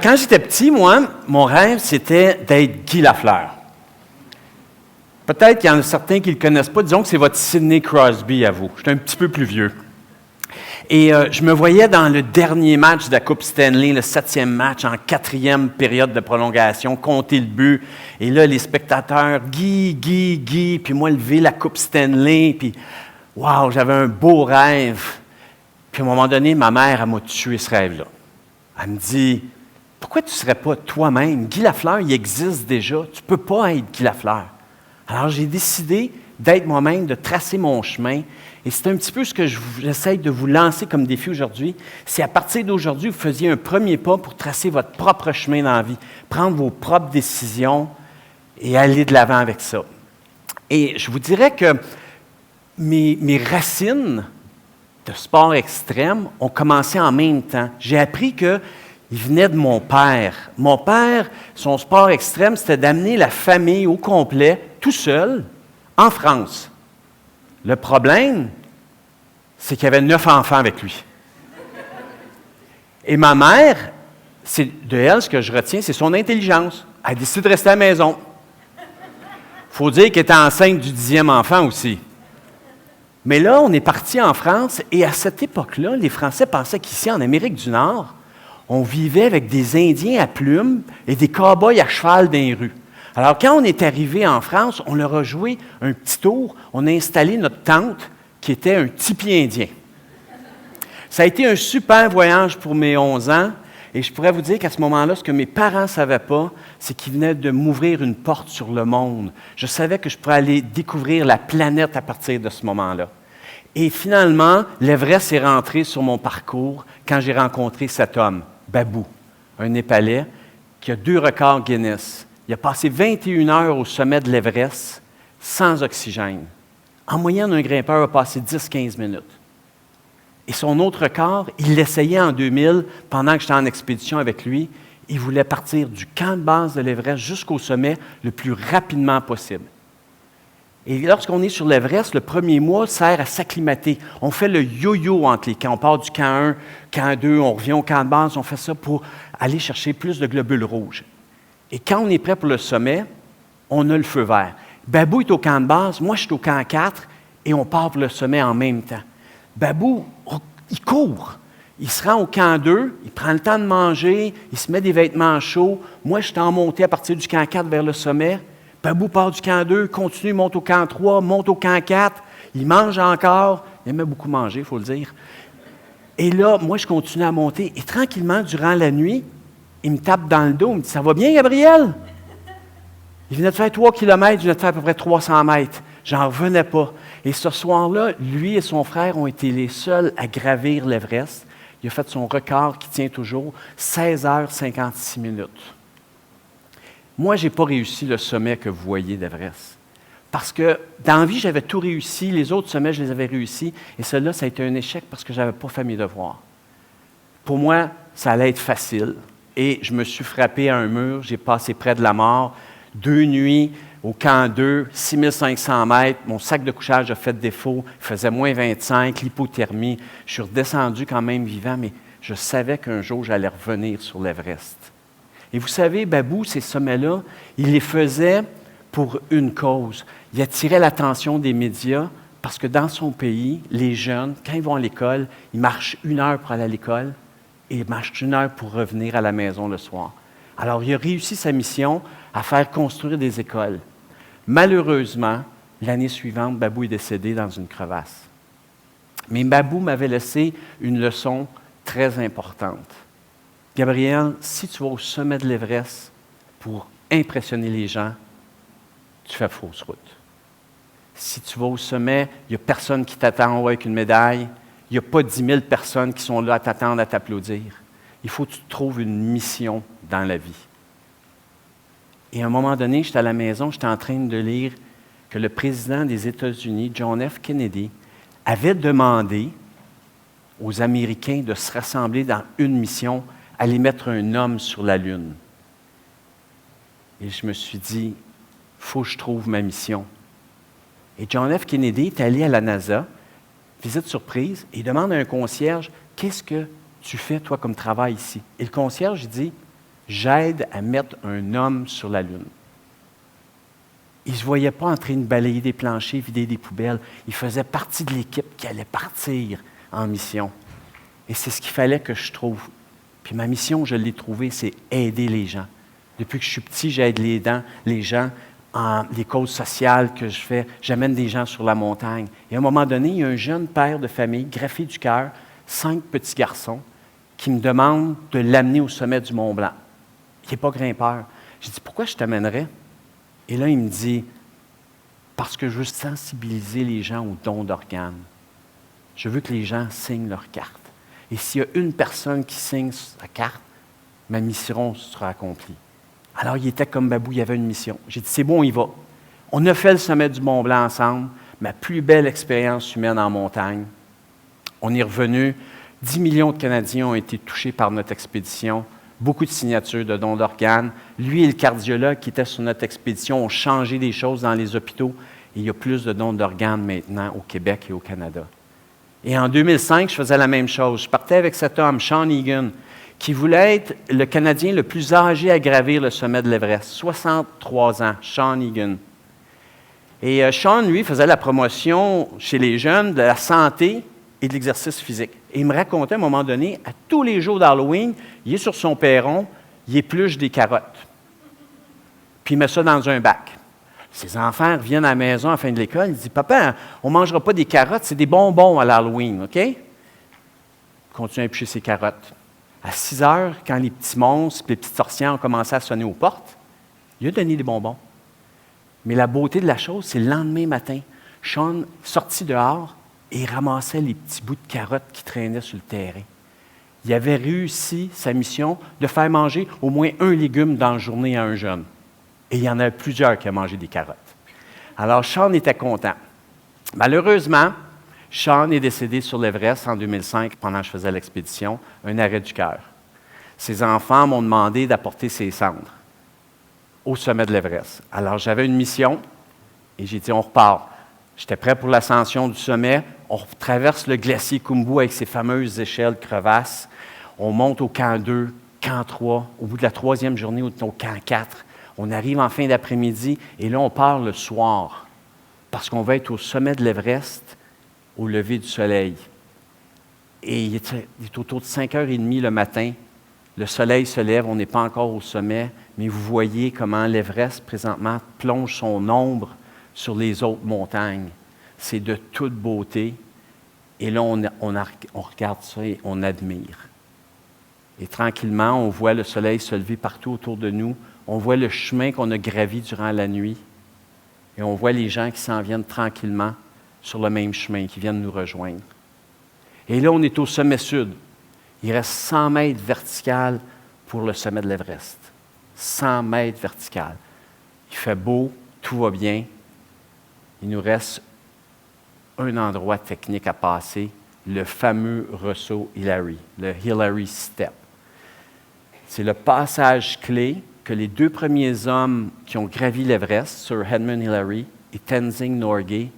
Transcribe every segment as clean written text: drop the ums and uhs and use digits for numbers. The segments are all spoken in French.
Quand j'étais petit, moi, mon rêve, c'était d'être Guy Lafleur. Peut-être qu'il y en a certains qui ne le connaissent pas. Disons que c'est votre Sidney Crosby à vous. Je suis un petit peu plus vieux. Et je me voyais dans le dernier match de la Coupe Stanley, le 7e match, en 4e période de prolongation, compter le but. Et là, les spectateurs, Guy, puis moi, lever la Coupe Stanley. Puis, wow, j'avais un beau rêve. Puis à un moment donné, ma mère, elle m'a tué ce rêve-là. Elle me dit, pourquoi tu ne serais pas toi-même? Guy Lafleur, il existe déjà. Tu ne peux pas être Guy Lafleur. Alors, j'ai décidé d'être moi-même, de tracer mon chemin. Et c'est un petit peu ce que j'essaie de vous lancer comme défi aujourd'hui. C'est à partir d'aujourd'hui, vous faisiez un premier pas pour tracer votre propre chemin dans la vie, prendre vos propres décisions et aller de l'avant avec ça. Et je vous dirais que mes racines de sport extrême ont commencé en même temps. J'ai appris qu'il venait de mon père. Mon père, son sport extrême, c'était d'amener la famille au complet, tout seul, en France. Le problème, c'est qu'il y avait 9 enfants avec lui. Et ma mère, c'est de elle, ce que je retiens, c'est son intelligence. Elle décide de rester à la maison. Il faut dire qu'elle était enceinte du 10e enfant aussi. Mais là, on est parti en France, et à cette époque-là, les Français pensaient qu'ici, en Amérique du Nord, on vivait avec des Indiens à plumes et des cow-boys à cheval dans les rues. Alors, quand on est arrivé en France, on leur a joué un petit tour. On a installé notre tente, qui était un tipi indien. Ça a été un super voyage pour mes 11 ans. Et je pourrais vous dire qu'à ce moment-là, ce que mes parents ne savaient pas, c'est qu'ils venaient de m'ouvrir une porte sur le monde. Je savais que je pourrais aller découvrir la planète à partir de ce moment-là. Et finalement, l'Everest est rentré sur mon parcours quand j'ai rencontré cet homme, Babou, un Népalais, qui a 2 records Guinness. Il a passé 21 heures au sommet de l'Everest sans oxygène. En moyenne, un grimpeur a passé 10-15 minutes. Et son autre record, il l'essayait en 2000, pendant que j'étais en expédition avec lui. Il voulait partir du camp de base de l'Everest jusqu'au sommet le plus rapidement possible. Et lorsqu'on est sur l'Everest, le premier mois sert à s'acclimater. On fait le yo-yo entre les camps. On part du camp 1, camp 2, on revient au camp de base. On fait ça pour aller chercher plus de globules rouges. Et quand on est prêt pour le sommet, on a le feu vert. Babou est au camp de base, moi je suis au camp 4, et on part pour le sommet en même temps. Babou, il court. Il se rend au camp 2, il prend le temps de manger, il se met des vêtements chauds. Moi, je suis en montée à partir du camp 4 vers le sommet. Babou part du camp 2, continue, monte au camp 3, monte au camp 4. Il mange encore. Il aimait beaucoup manger, il faut le dire. Et là, moi, je continue à monter. Et tranquillement, durant la nuit, il me tape dans le dos. Il me dit, « Ça va bien, Gabriel? » Il venait de faire 3 kilomètres, il venait de faire à peu près 300 mètres. J'en revenais pas. Et ce soir-là, lui et son frère ont été les seuls à gravir l'Everest. Il a fait son record qui tient toujours, 16 heures 56 minutes. Moi, je n'ai pas réussi le sommet que vous voyez d'Everest. Parce que dans la vie, j'avais tout réussi. Les autres sommets, je les avais réussis. Et celui-là, ça a été un échec parce que je n'avais pas fait mes devoirs. Pour moi, ça allait être facile. Et je me suis frappé à un mur. J'ai passé près de la mort. 2 nuits au camp 2, 6500 mètres. Mon sac de couchage a fait défaut. Il faisait moins 25, l'hypothermie. Je suis redescendu quand même vivant, mais je savais qu'un jour, j'allais revenir sur l'Everest. Et vous savez, Babou, ces sommets-là, il les faisait pour une cause. Il attirait l'attention des médias parce que dans son pays, les jeunes, quand ils vont à l'école, ils marchent 1 heure pour aller à l'école et ils marchent 1 heure pour revenir à la maison le soir. Alors, il a réussi sa mission à faire construire des écoles. Malheureusement, l'année suivante, Babou est décédé dans une crevasse. Mais Babou m'avait laissé une leçon très importante. Gabriel, si tu vas au sommet de l'Everest pour impressionner les gens, tu fais fausse route. Si tu vas au sommet, il n'y a personne qui t'attend en haut avec une médaille. Il n'y a pas 10 000 personnes qui sont là à t'attendre, à t'applaudir. Il faut que tu trouves une mission dans la vie. Et à un moment donné, j'étais à la maison, j'étais en train de lire que le président des États-Unis, John F. Kennedy, avait demandé aux Américains de se rassembler dans une mission, aller mettre un homme sur la Lune. Et je me suis dit, il faut que je trouve ma mission. Et John F. Kennedy est allé à la NASA, visite surprise, et il demande à un concierge, « Qu'est-ce que tu fais, toi, comme travail ici? » Et le concierge, il dit, « j'aide à mettre un homme sur la Lune. Il ne se voyait pas en train de balayer des planchers, vider des poubelles. Il faisait partie de l'équipe qui allait partir en mission. Et c'est ce qu'il fallait que je trouve. Puis ma mission, je l'ai trouvée, c'est aider les gens. Depuis que je suis petit, j'aide les gens en les causes sociales que je fais. J'amène des gens sur la montagne. Et à un moment donné, il y a un jeune père de famille, greffé du cœur, 5 petits garçons, qui me demande de l'amener au sommet du Mont Blanc. Il n'est pas grimpeur. J'ai dit, pourquoi je t'amènerais? Et là, il me dit, parce que je veux sensibiliser les gens aux dons d'organes. Je veux que les gens signent leur carte. Et s'il y a une personne qui signe sa carte, ma mission sera accomplie. Alors, il était comme Babou, il y avait une mission. J'ai dit, c'est bon, on y va. On a fait le sommet du Mont Blanc ensemble, ma plus belle expérience humaine en montagne. On est revenu, 10 millions de Canadiens ont été touchés par notre expédition, beaucoup de signatures de dons d'organes. Lui et le cardiologue qui était sur notre expédition ont changé des choses dans les hôpitaux et il y a plus de dons d'organes maintenant au Québec et au Canada. Et en 2005, je faisais la même chose. Je partais avec cet homme, Sean Egan, qui voulait être le Canadien le plus âgé à gravir le sommet de l'Everest. 63 ans, Sean Egan. Et Sean, lui, faisait la promotion chez les jeunes de la santé et de l'exercice physique. Et il me racontait à un moment donné, à tous les jours d'Halloween, il est sur son perron, il épluche des carottes. Puis il met ça dans un bac. Ses enfants reviennent à la maison à la fin de l'école, ils disent, « Papa, on ne mangera pas des carottes, c'est des bonbons à l'Halloween, OK? » Il continue à éplucher ses carottes. À 6 heures, quand les petits monstres et les petites sorcières ont commencé à sonner aux portes, il a donné des bonbons. Mais la beauté de la chose, c'est le lendemain matin, Sean sortit dehors et il ramassait les petits bouts de carottes qui traînaient sur le terrain. Il avait réussi sa mission de faire manger au moins un légume dans la journée à un jeune. Et il y en a plusieurs qui ont mangé des carottes. Alors, Sean était content. Malheureusement, Sean est décédé sur l'Everest en 2005 pendant que je faisais l'expédition, un arrêt du cœur. Ses enfants m'ont demandé d'apporter ses cendres au sommet de l'Everest. Alors, j'avais une mission et j'ai dit, on repart. J'étais prêt pour l'ascension du sommet. On traverse le glacier Khumbu avec ses fameuses échelles crevasses. On monte au camp 2, camp 3. Au bout de la 3e journée, au camp 4. On arrive en fin d'après-midi et là, on part le soir parce qu'on va être au sommet de l'Everest au lever du soleil. Et il est autour de 5h30 le matin. Le soleil se lève, on n'est pas encore au sommet, mais vous voyez comment l'Everest, présentement, plonge son ombre sur les autres montagnes. C'est de toute beauté. Et là, on regarde ça et on admire. Et tranquillement, on voit le soleil se lever partout autour de nous. On voit le chemin qu'on a gravi durant la nuit. Et on voit les gens qui s'en viennent tranquillement sur le même chemin, qui viennent nous rejoindre. Et là, on est au sommet sud. Il reste 100 mètres vertical pour le sommet de l'Everest. 100 mètres vertical. Il fait beau, tout va bien. Il nous reste un endroit technique à passer, le fameux ressaut Hillary, le Hillary Step. C'est le passage clé que les 2 premiers hommes qui ont gravi l'Everest, Sir Edmund Hillary et Tenzing Norgay,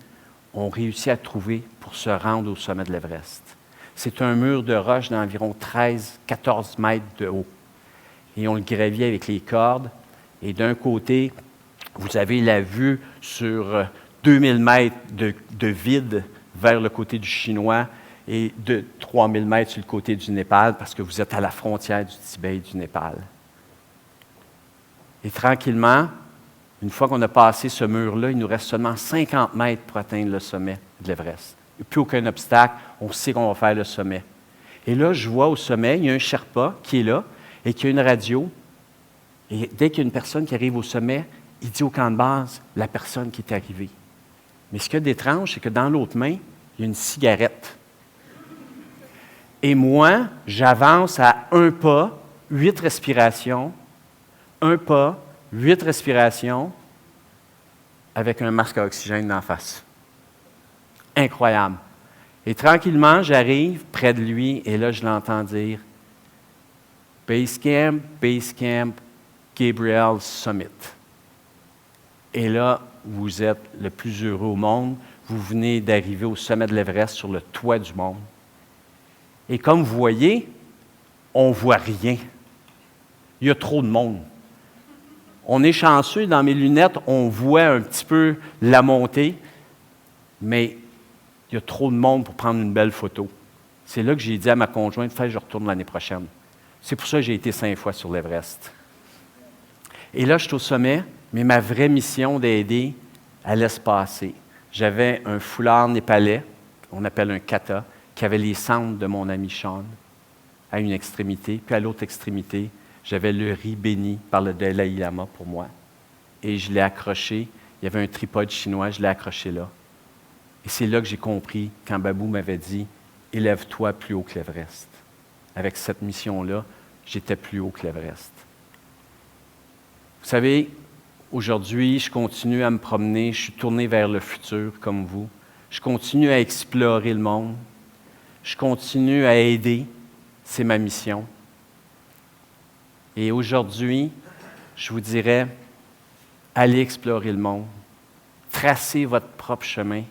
ont réussi à trouver pour se rendre au sommet de l'Everest. C'est un mur de roche d'environ 13-14 mètres de haut. Et on le gravit avec les cordes. Et d'un côté, vous avez la vue sur 2000 mètres de vide vers le côté du Chinois et de 3000 mètres sur le côté du Népal parce que vous êtes à la frontière du Tibet et du Népal. Et tranquillement, une fois qu'on a passé ce mur-là, il nous reste seulement 50 mètres pour atteindre le sommet de l'Everest. Il n'y a plus aucun obstacle, on sait qu'on va faire le sommet. Et là, je vois au sommet, il y a un Sherpa qui est là et qui a une radio. Et dès qu'il y a une personne qui arrive au sommet, il dit au camp de base la personne qui est arrivée. Mais ce qu'il y a d'étrange, c'est que dans l'autre main, il y a une cigarette. Et moi, j'avance à 1 pas, 8 respirations, 1 pas, 8 respirations, avec un masque à oxygène en face. Incroyable. Et tranquillement, j'arrive près de lui, et là, je l'entends dire « Base Camp, Gabriel Summit ». Et là, vous êtes le plus heureux au monde. Vous venez d'arriver au sommet de l'Everest, sur le toit du monde. Et comme vous voyez, on ne voit rien. Il Il y a trop de monde. On est chanceux, dans mes lunettes, on voit un petit peu la montée, mais il y a trop de monde pour prendre une belle photo. C'est là que j'ai dit à ma conjointe, « je retourne l'année prochaine ». C'est pour ça que j'ai été 5 fois sur l'Everest. Et là, je suis au sommet, mais ma vraie mission d'aider allait se passer. J'avais un foulard népalais, on appelle un kata, qui avait les cendres de mon ami Sean à une extrémité, puis à l'autre extrémité, j'avais le riz béni par le Dalai Lama pour moi. Et je l'ai accroché, il y avait un tripode chinois, je l'ai accroché là. Et c'est là que j'ai compris, quand Babou m'avait dit « Élève-toi plus haut que l'Everest ». Avec cette mission-là, j'étais plus haut que l'Everest. Vous savez, aujourd'hui, je continue à me promener, je suis tourné vers le futur comme vous. Je continue à explorer le monde. Je continue à aider. C'est ma mission. Et aujourd'hui, je vous dirais, allez explorer le monde. Tracez votre propre chemin.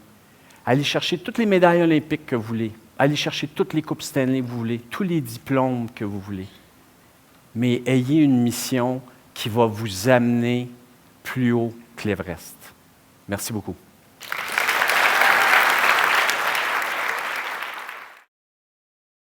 Allez chercher toutes les médailles olympiques que vous voulez. Allez chercher toutes les coupes Stanley que vous voulez, tous les diplômes que vous voulez. Mais ayez une mission qui va vous amener plus haut que l'Everest. Merci beaucoup.